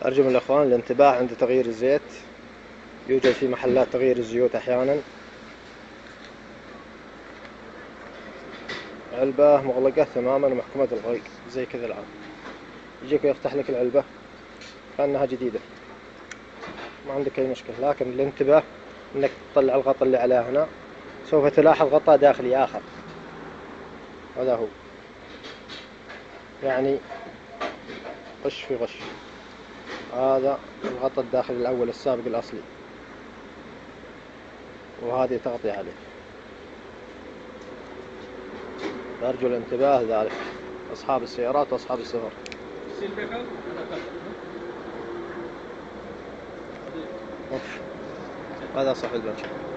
أرجو من الأخوان الانتباه عند تغيير الزيت. يوجد في محلات تغيير الزيوت أحيانا علبة مغلقة تماما ومحكومة الغلق زي كذا الآن، يجيك ويفتح لك العلبة كأنها جديدة، ما عندك أي مشكلة. لكن الانتباه إنك تطلع الغطاء اللي على هنا، سوف تلاحظ غطاء داخلي آخر، هذا هو يعني غش في غش. هذا الغطاء الداخلي الأول السابق الأصلي، وهذه تغطية عليه. أرجو الانتباه ذلك أصحاب السيارات وأصحاب السفر. هذا صاحب البنشر.